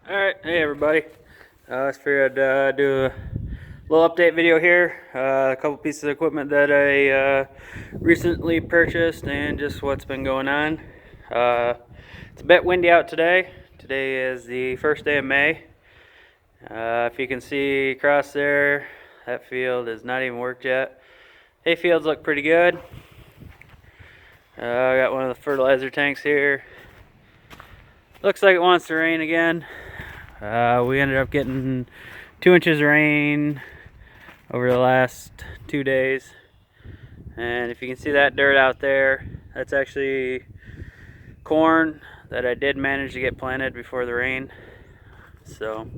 Alright, hey everybody. I figured I'd do a little update video here. A couple pieces of equipment that I recently purchased and just what's been going on. It's a bit windy out today. Today is the first day of May. If you can see across there, that field is not even worked yet. Hay fields look pretty good. I got one of the fertilizer tanks here. Looks like it wants to rain again. We ended up getting 2 inches of rain over the last 2 days. And if you can see that dirt out there, that's actually corn that I did manage to get planted before the rain. So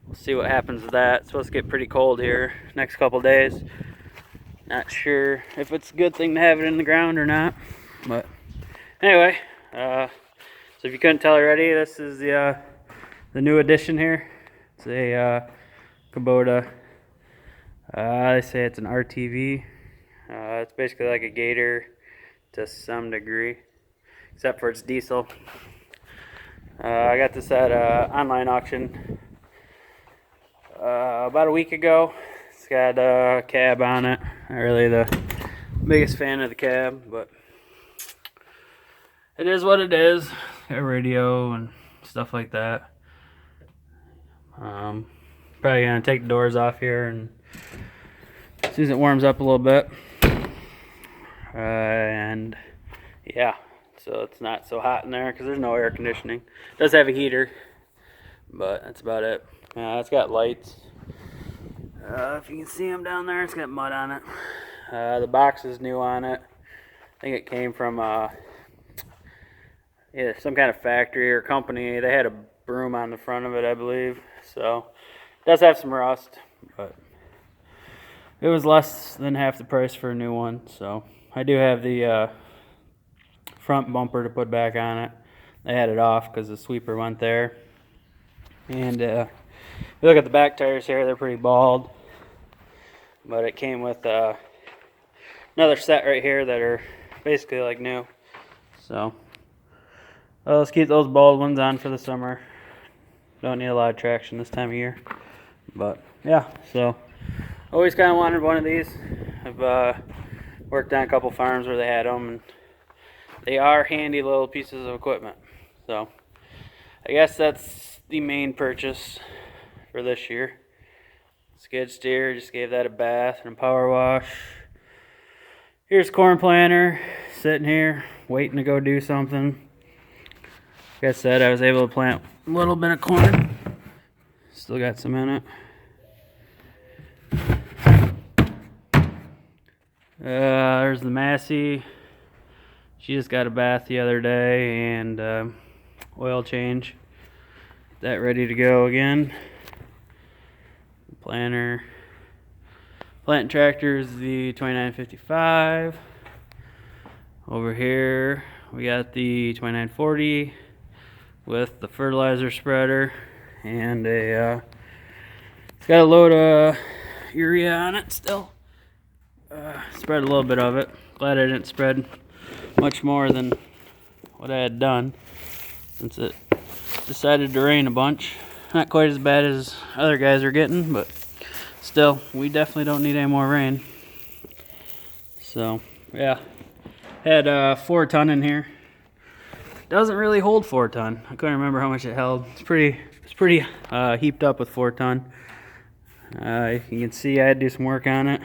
we'll see what happens with that. It's supposed to get pretty cold here next couple days. Not sure if it's a good thing to have it in the ground or not. But anyway, so if you couldn't tell already, this is the new addition here. It's a Kubota. They say it's an RTV. It's basically like a Gator to some degree, except for it's diesel. I got this at an online auction about a week ago. It's got a cab on it. Not really the biggest fan of the cab, but it is what it is. Got radio and stuff like that. Probably gonna take the doors off here and as soon as it warms up a little bit. And yeah, so it's not so hot in there because there's no air conditioning. It does have a heater, but that's about it. It's got lights. If you can see them down there, it's got mud on it. The box is new on it. I think it came from some kind of factory or company. They had a broom on the front of it, I believe. So it does have some rust, but it was less than half the price for a new one. So I do have the front bumper to put back on it. They had it off because the sweeper went there. And if you look at the back tires here, they're pretty bald. But it came with another set right here that are basically like new. So let's keep those bald ones on for the summer. Don't need a lot of traction this time of year. But yeah, so always kind of wanted one of these. I've worked on a couple farms where they had them, and they are handy little pieces of equipment. So I guess that's the main purchase for this year. Skid steer, just gave that a bath and a power wash. Here's corn planter sitting here waiting to go do something. Like I said, I was able to plant a little bit of corn. Still got some in it. There's the Massey. She just got a bath the other day and oil change. That ready to go again. Planter. Planting tractor is the 2955. Over here we got the 2940 with the fertilizer spreader and it's got a load of urea on it still. Spread a little bit of it. Glad I didn't spread much more than what I had done since it decided to rain a bunch. Not quite as bad as other guys are getting, but still, we definitely don't need any more rain. So yeah, had 4 ton in here. Doesn't really hold 4 ton. I couldn't remember how much it held. It's pretty heaped up with 4 ton. You can see I had to do some work on it.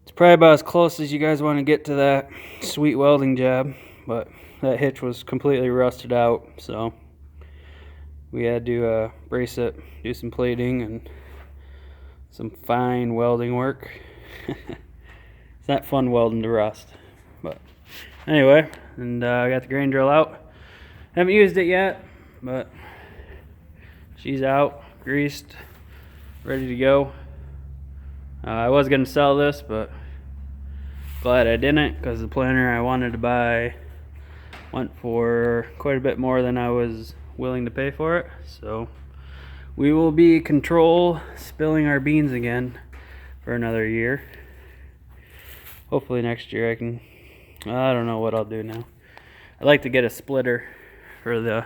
It's probably about as close as you guys want to get to that sweet welding job, but that hitch was completely rusted out, so we had to brace it, do some plating and some fine welding work. It's not fun welding to rust, but anyway, and I got the grain drill out. Haven't used it yet, but she's out, greased, ready to go. I was going to sell this, but glad I didn't, because the planter I wanted to buy went for quite a bit more than I was willing to pay for it. So we will be control spilling our beans again for another year. Hopefully next year I don't know what I'll do now. I'd like to get a splitter for the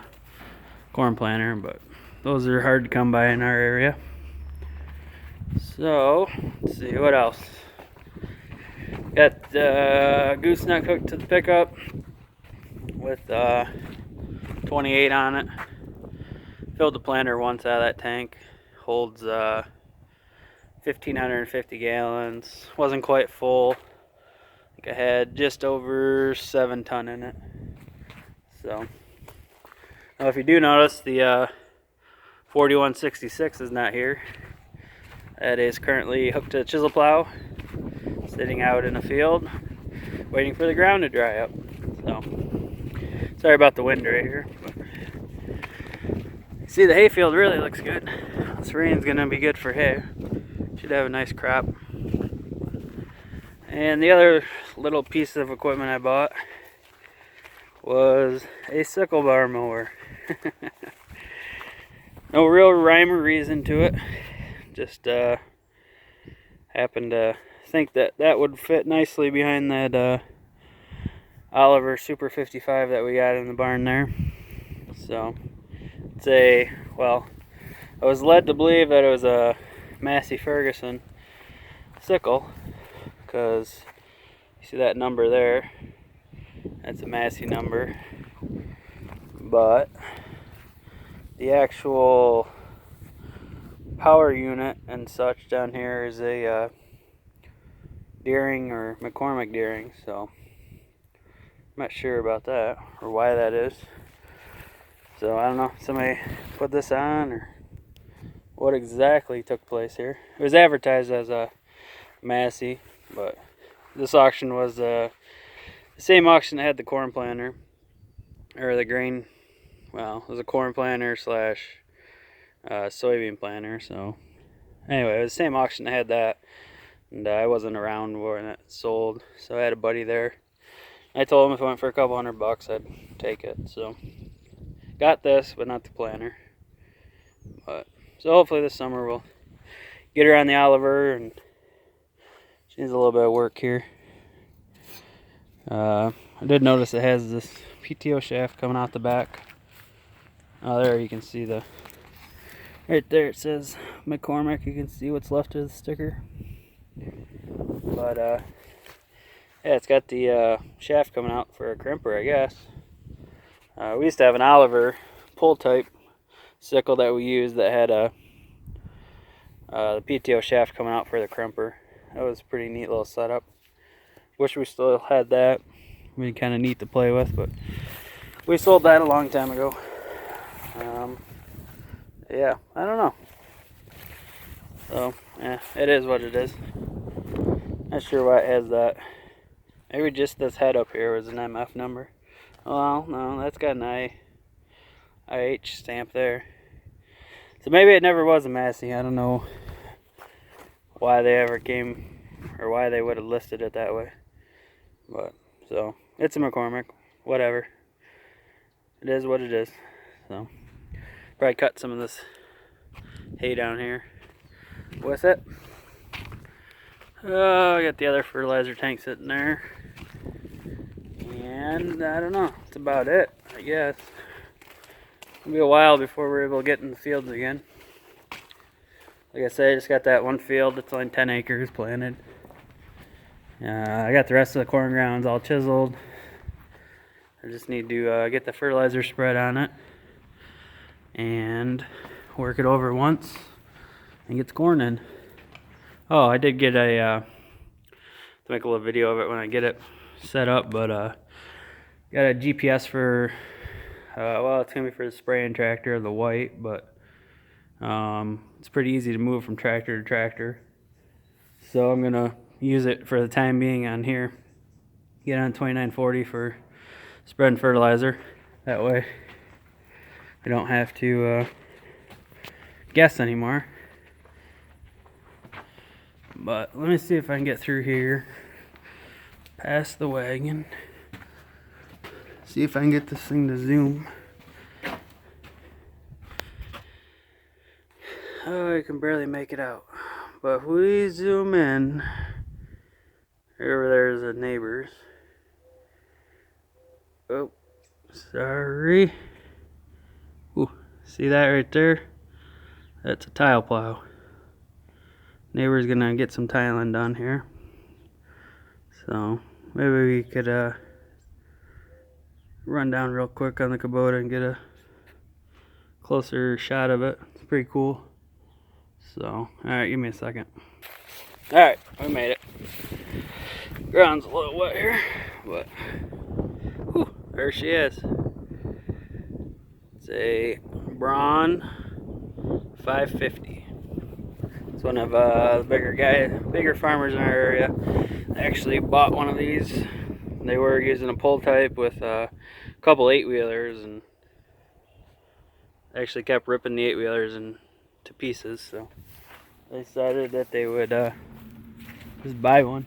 corn planter, but those are hard to come by in our area. So, let's see, what else? Got gooseneck hooked to the pickup with 28 on it. Filled the planter once out of that tank. Holds 1,550 gallons. Wasn't quite full. I think I had just over 7 ton in it. So, now if you do notice, the 4166 is not here. That is currently hooked to the chisel plow, sitting out in a field, waiting for the ground to dry up. So, sorry about the wind right here. See, the hayfield really looks good. This rain's gonna be good for hay. Should have a nice crop. And the other little piece of equipment I bought was a sickle bar mower. No real rhyme or reason to it. Just happened to think that that would fit nicely behind that Oliver Super 55 that we got in the barn there. So it's well, I was led to believe that it was a Massey Ferguson sickle, because you see that number there, that's a Massey number, but the actual power unit and such down here is a Deering or McCormick Deering, so I'm not sure about that or why that is. So I don't know, somebody put this on or what exactly took place here. It was advertised as a Massey, but this auction was the same auction that had the corn planter, or the grain, well, it was a corn planter slash soybean planter. So anyway, it was the same auction that had that, and I wasn't around when it sold, so I had a buddy there. I told him if it went for a couple $100 I'd take it. So got this, but not the planter. But so hopefully this summer we'll get her on the Oliver, and she needs a little bit of work here. I did notice it has this PTO shaft coming out the back. Oh, there you can see right there it says McCormick. You can see what's left of the sticker. But yeah, it's got the shaft coming out for a crimper, I guess. We used to have an Oliver pull type sickle that we used that had the PTO shaft coming out for the crimper. That was a pretty neat little setup. Wish we still had that. It'd be kind of neat to play with, but we sold that a long time ago. Yeah, I don't know. So, yeah, it is what it is. Not sure why it has that. Maybe just this head up here was an MF number. Well, no, that's got an IH stamp there. So maybe it never was a Massey. I don't know why they ever came, or why they would have listed it that way. But, so, it's a McCormick. Whatever. It is what it is. So, probably cut some of this hay down here with it. Oh, I got the other fertilizer tank sitting there. And I don't know, that's about it, I guess. It'll be a while before we're able to get in the fields again. Like I said, I just got that one field that's only 10 acres planted. I got the rest of the corn grounds all chiseled. I just need to get the fertilizer spread on it and work it over once and get the corn in. Oh, I did get to make a little video of it when I get it set up, but got a GPS for well, it's gonna be for the spraying tractor, the white, but it's pretty easy to move from tractor to tractor, so I'm gonna use it for the time being on here. Get on 2940 for spreading fertilizer. That way we don't have to guess anymore. But let me see if I can get through here past the wagon. See if I can get this thing to zoom. Oh, I can barely make it out. But if we zoom in, over there's the neighbors. Oh, sorry. Ooh, See that right there? That's a tile plow. Neighbor's gonna get some tiling done here. So maybe we could run down real quick on the Kubota and get a closer shot of it. It's pretty cool. So, alright, give me a second. Alright, we made it. Ground's a little wet here, but whew, there she is. It's a Braun 550. It's one of the bigger farmers in our area. I actually bought one of these. They were using a pull type with a couple 8-wheelers, and actually kept ripping the 8-wheelers into pieces, so they decided that they would just buy one.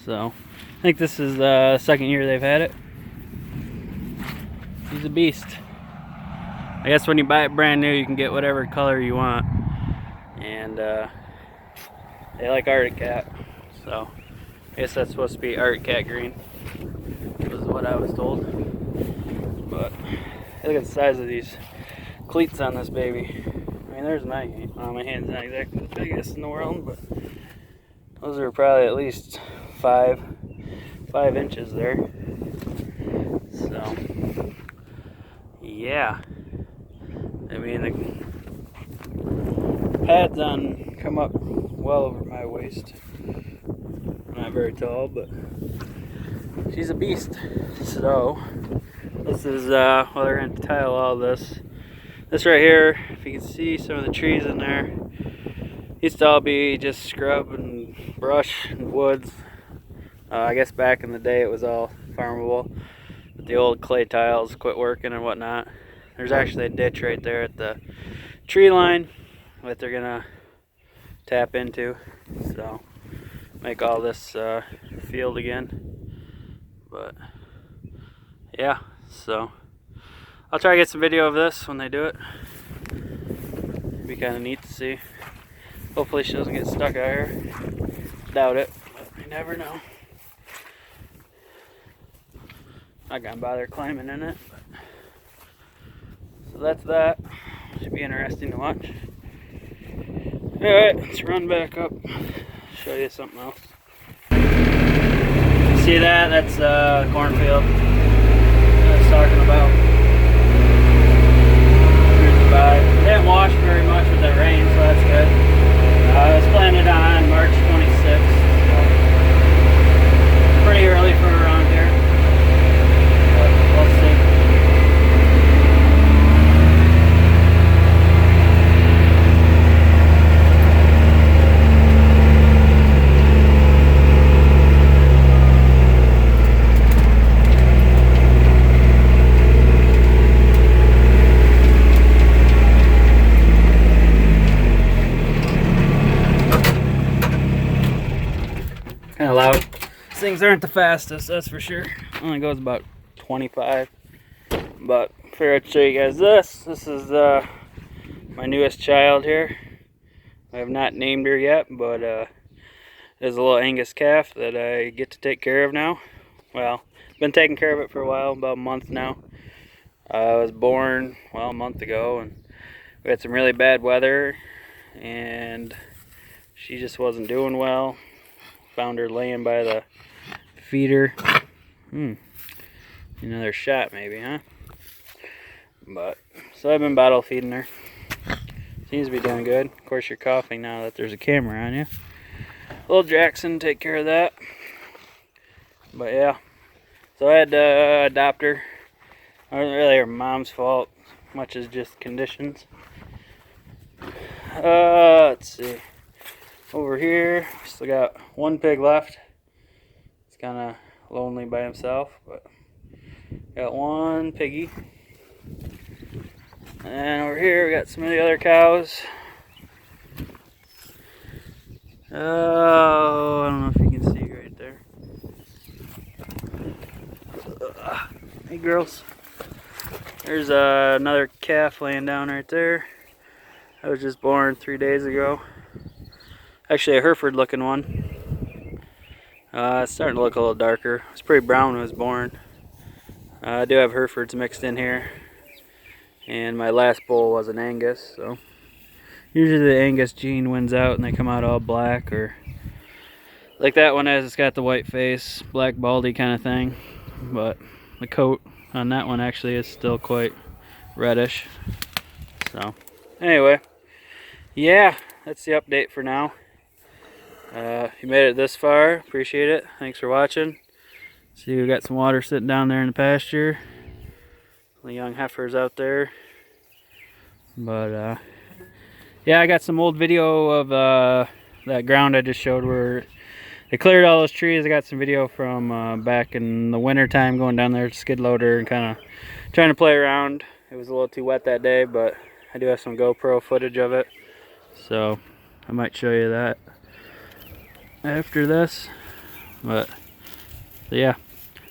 So I think this is the second year they've had it. He's a beast. I guess when you buy it brand new, you can get whatever color you want, and they like Arctic Cat, so I guess that's supposed to be Arctic Cat green, was what I was told. But look at the size of these cleats on this baby. I mean, there's my hand's not exactly the biggest in the world, but those are probably at least 5 inches there. So yeah, I mean the pads on come up well over my waist. Not very tall, but she's a beast. So this is well, they're going to tile all this. This right here, if you can see some of the trees in there, used to all be just scrub and brush and woods. I guess back in the day it was all farmable, but the old clay tiles quit working and whatnot. There's actually a ditch right there at the tree line that they're gonna tap into, so make all this field again. But yeah, so I'll try to get some video of this when they do it. It'd be kind of neat to see. Hopefully she doesn't get stuck out here. Doubt it, but you never know. Not gonna bother climbing in it. But. So that's that. Should be interesting to watch. Alright, let's run back up. Show you something else. See that? That's the cornfield I was talking about. Here's the vibe. It didn't wash very much with that rain, so that's good. I was planning on March 26th. So pretty early for around here. But we'll see. Kind of loud. These things aren't the fastest, that's for sure. Only goes about 25. But I figured I'd show you guys this. This is my newest child here. I have not named her yet, but there's a little Angus calf that I get to take care of now. Well, been taking care of it for a while, about a month now. I was born, well, a month ago, and we had some really bad weather, and she just wasn't doing well. Found her laying by the feeder. Another shot maybe, huh? But so I've been bottle feeding her. Seems to be doing good. Of course you're coughing now that there's a camera on you. Little Jackson take care of that. But yeah, so I had to adopt her. It wasn't really her mom's fault, much as just conditions. Let's see. Over here, still got one pig left. It's kind of lonely by himself, but got one piggy. And over here, we got some of the other cows. Oh, I don't know if you can see right there. Hey, girls. There's another calf laying down right there. I was just born 3 days ago. Actually a Hereford looking one. It's starting to look a little darker. It's pretty brown when it was born. I do have Herefords mixed in here. And my last bull was an Angus, so usually the Angus gene wins out and they come out all black, or like that one has, it's got the white face, black baldy kind of thing, but the coat on that one actually is still quite reddish. So anyway, yeah, that's the update for now. You made it this far, appreciate it. Thanks for watching. See, we got some water sitting down there in the pasture. The young heifers out there. But yeah, I got some old video of that ground I just showed where they cleared all those trees. I got some video from back in the winter time, going down there to skid loader and kind of trying to play around. It was a little too wet that day, but I do have some GoPro footage of it, so I might show you that after this. But so yeah,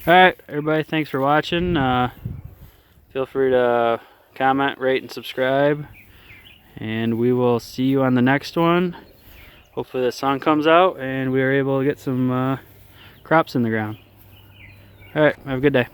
all right, everybody, thanks for watching. Feel free to comment, rate, and subscribe, and we will see you on the next one. Hopefully the sun comes out and we are able to get some crops in the ground. All right, have a good day.